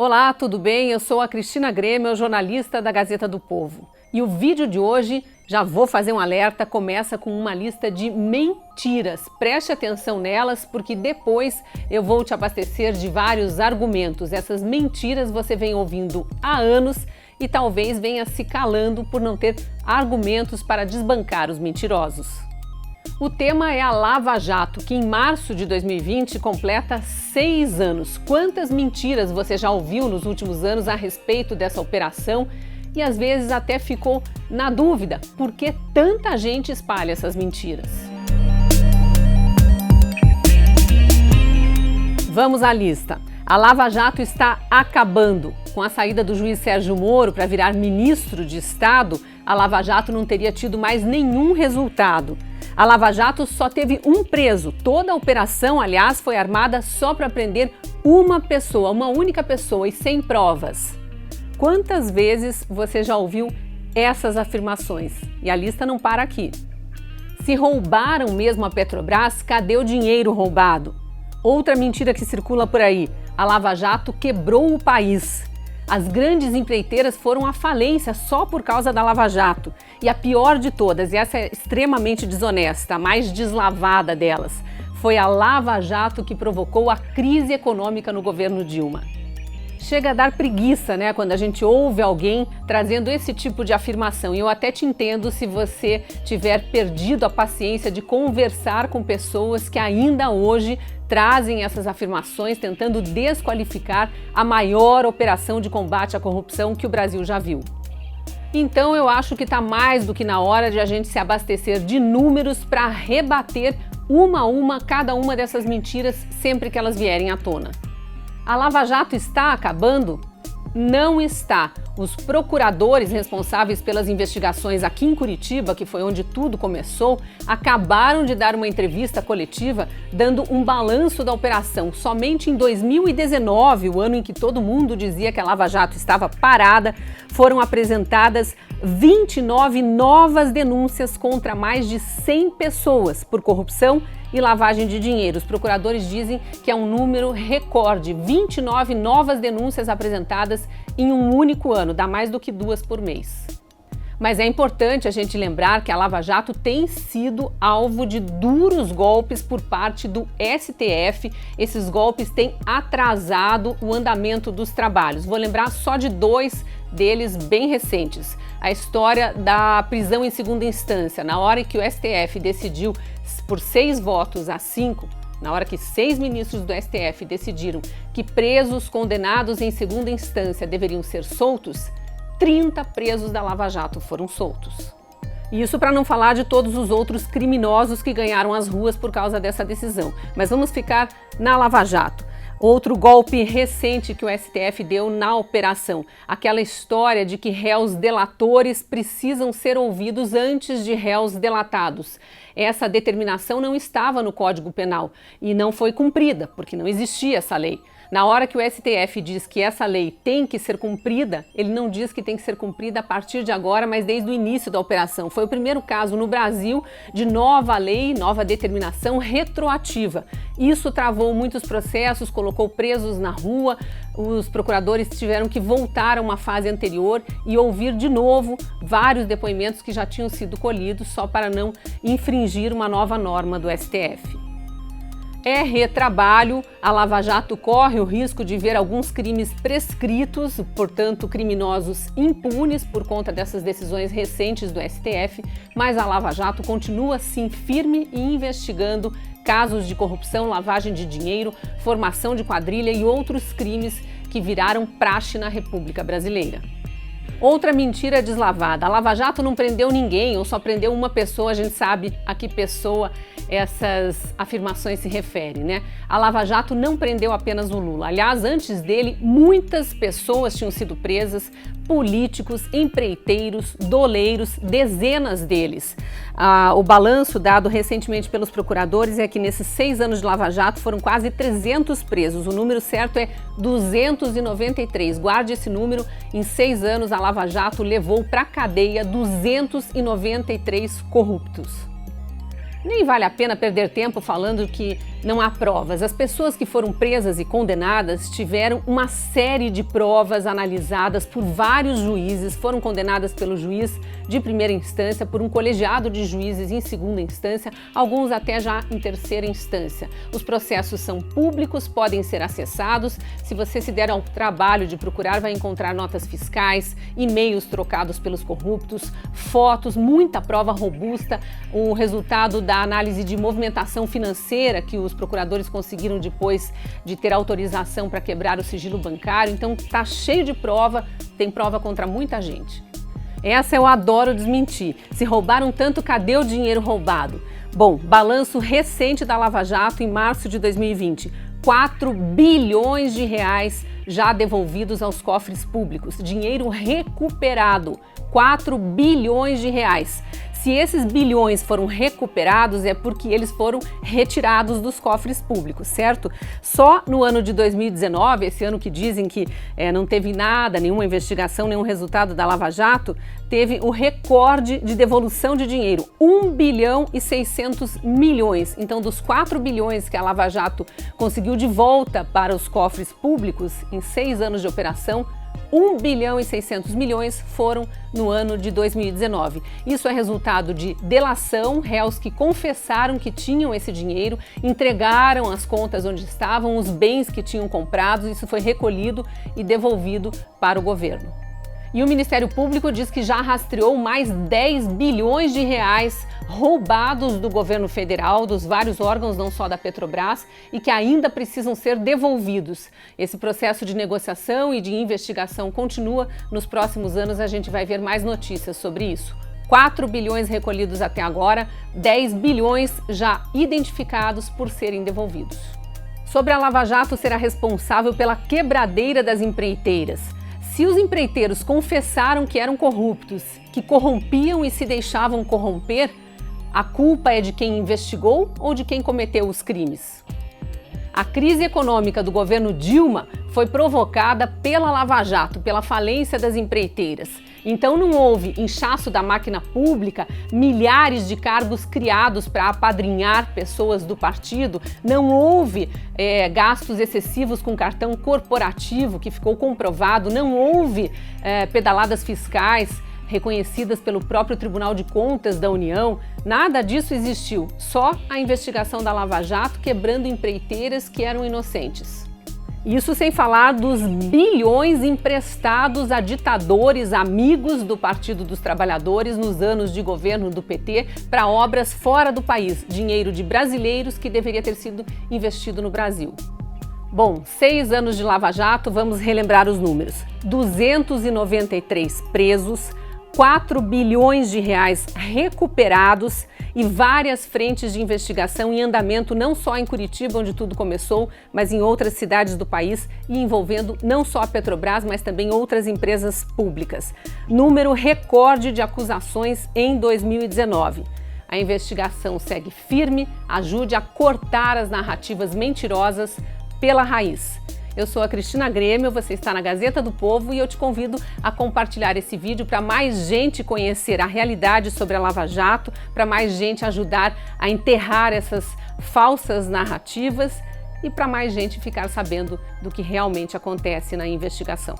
Olá, tudo bem? Eu sou a Cristina Grêmio, jornalista da Gazeta do Povo. E o vídeo de hoje, já vou fazer um alerta, começa com uma lista de mentiras. Preste atenção nelas, porque depois eu vou te abastecer de vários argumentos. Essas mentiras você vem ouvindo há anos e talvez venha se calando por não ter argumentos para desbancar os mentirosos. O tema é a Lava Jato, que em março de 2020 completa 6 anos. Quantas mentiras você já ouviu nos últimos anos a respeito dessa operação e às vezes até ficou na dúvida por que tanta gente espalha essas mentiras? Vamos à lista. A Lava Jato está acabando. Com a saída do juiz Sérgio Moro para virar ministro de Estado, a Lava Jato não teria tido mais nenhum resultado. A Lava Jato só teve um preso. Toda a operação, aliás, foi armada só para prender uma pessoa, uma única pessoa e sem provas. Quantas vezes você já ouviu essas afirmações? E a lista não para aqui. Se roubaram mesmo a Petrobras, cadê o dinheiro roubado? Outra mentira que circula por aí: a Lava Jato quebrou o país. As grandes empreiteiras foram à falência só por causa da Lava Jato. E a pior de todas, e essa é extremamente desonesta, a mais deslavada delas, foi a Lava Jato que provocou a crise econômica no governo Dilma. Chega a dar preguiça, né, quando a gente ouve alguém trazendo esse tipo de afirmação. E eu até te entendo se você tiver perdido a paciência de conversar com pessoas que ainda hoje trazem essas afirmações tentando desqualificar a maior operação de combate à corrupção que o Brasil já viu. Então eu acho que está mais do que na hora de a gente se abastecer de números para rebater uma a uma cada uma dessas mentiras sempre que elas vierem à tona. A Lava Jato está acabando? Não está. Os procuradores responsáveis pelas investigações aqui em Curitiba, que foi onde tudo começou, acabaram de dar uma entrevista coletiva dando um balanço da operação. Somente em 2019, o ano em que todo mundo dizia que a Lava Jato estava parada, foram apresentadas 29 novas denúncias contra mais de 100 pessoas por corrupção e lavagem de dinheiro. Os procuradores dizem que é um número recorde, 29 novas denúncias apresentadas em um único ano, dá mais do que 2 por mês. Mas é importante a gente lembrar que a Lava Jato tem sido alvo de duros golpes por parte do STF. Esses golpes têm atrasado o andamento dos trabalhos. Vou lembrar só de 2 deles bem recentes. A história da prisão em segunda instância, na hora que o STF decidiu por 6 votos a 5, na hora que 6 ministros do STF decidiram que presos condenados em segunda instância deveriam ser soltos, 30 presos da Lava Jato foram soltos. Isso para não falar de todos os outros criminosos que ganharam as ruas por causa dessa decisão. Mas vamos ficar na Lava Jato. Outro golpe recente que o STF deu na operação, aquela história de que réus delatores precisam ser ouvidos antes de réus delatados. Essa determinação não estava no Código Penal e não foi cumprida, porque não existia essa lei. Na hora que o STF diz que essa lei tem que ser cumprida, ele não diz que tem que ser cumprida a partir de agora, mas desde o início da operação. Foi o primeiro caso no Brasil de nova lei, nova determinação retroativa. Isso travou muitos processos, colocou presos na rua, os procuradores tiveram que voltar a uma fase anterior e ouvir de novo vários depoimentos que já tinham sido colhidos só para não infringir uma nova norma do STF. É retrabalho, a Lava Jato corre o risco de ver alguns crimes prescritos, portanto criminosos impunes por conta dessas decisões recentes do STF, mas a Lava Jato continua sim firme e investigando casos de corrupção, lavagem de dinheiro, formação de quadrilha e outros crimes que viraram praxe na República Brasileira. Outra mentira deslavada: a Lava Jato não prendeu ninguém ou só prendeu uma pessoa, a gente sabe a que pessoa essas afirmações se referem, né? A Lava Jato não prendeu apenas o Lula. Aliás, antes dele, muitas pessoas tinham sido presas, políticos, empreiteiros, doleiros, dezenas deles. O balanço dado recentemente pelos procuradores é que nesses 6 anos de Lava Jato foram quase 300 presos. O número certo é 293. Guarde esse número. Em 6 anos, a Lava Jato levou para a cadeia 293 corruptos. Nem vale a pena perder tempo falando que Não há provas. As pessoas que foram presas e condenadas tiveram uma série de provas analisadas por vários juízes, foram condenadas pelo juiz de primeira instância, por um colegiado de juízes em segunda instância, alguns até já em terceira instância. Os processos são públicos, podem ser acessados. Se você se der ao trabalho de procurar, vai encontrar notas fiscais, e-mails trocados pelos corruptos, fotos, muita prova robusta, o resultado da análise de movimentação financeira que os procuradores conseguiram depois de ter autorização para quebrar o sigilo bancário. Então tá cheio de prova, tem prova contra muita gente. Essa eu adoro desmentir. Se roubaram tanto, cadê o dinheiro roubado? Bom, balanço recente da Lava Jato em março de 2020. 4 bilhões de reais já devolvidos aos cofres públicos. Dinheiro recuperado. 4 bilhões de reais. Se esses bilhões foram recuperados, é porque eles foram retirados dos cofres públicos, certo? Só no ano de 2019, esse ano que dizem que não teve nada, nenhuma investigação, nenhum resultado da Lava Jato, teve o recorde de devolução de dinheiro, 1 bilhão e 600 milhões. Então, dos 4 bilhões que a Lava Jato conseguiu de volta para os cofres públicos em 6 anos de operação, 1 bilhão e 600 milhões foram no ano de 2019. Isso é resultado de delação, réus que confessaram que tinham esse dinheiro, entregaram as contas onde estavam, os bens que tinham comprados, isso foi recolhido e devolvido para o governo. E o Ministério Público diz que já rastreou mais 10 bilhões de reais roubados do governo federal, dos vários órgãos, não só da Petrobras, e que ainda precisam ser devolvidos. Esse processo de negociação e de investigação continua. Nos próximos anos a gente vai ver mais notícias sobre isso. 4 bilhões recolhidos até agora, 10 bilhões já identificados por serem devolvidos. Sobre a Lava Jato será responsável pela quebradeira das empreiteiras. Se os empreiteiros confessaram que eram corruptos, que corrompiam e se deixavam corromper, a culpa é de quem investigou ou de quem cometeu os crimes? A crise econômica do governo Dilma foi provocada pela Lava Jato, pela falência das empreiteiras. Então não houve inchaço da máquina pública, milhares de cargos criados para apadrinhar pessoas do partido, não houve gastos excessivos com cartão corporativo, que ficou comprovado, não houve pedaladas fiscais reconhecidas pelo próprio Tribunal de Contas da União, nada disso existiu, só a investigação da Lava Jato quebrando empreiteiras que eram inocentes. Isso sem falar dos bilhões emprestados a ditadores amigos do Partido dos Trabalhadores nos anos de governo do PT para obras fora do país, dinheiro de brasileiros que deveria ter sido investido no Brasil. Bom, 6 anos de Lava Jato, vamos relembrar os números. 293 presos, 4 bilhões de reais recuperados e várias frentes de investigação em andamento não só em Curitiba, onde tudo começou, mas em outras cidades do país e envolvendo não só a Petrobras, mas também outras empresas públicas. Número recorde de acusações em 2019. A investigação segue firme, ajude a cortar as narrativas mentirosas pela raiz. Eu sou a Cristina Grêmio, você está na Gazeta do Povo e eu te convido a compartilhar esse vídeo para mais gente conhecer a realidade sobre a Lava Jato, para mais gente ajudar a enterrar essas falsas narrativas e para mais gente ficar sabendo do que realmente acontece na investigação.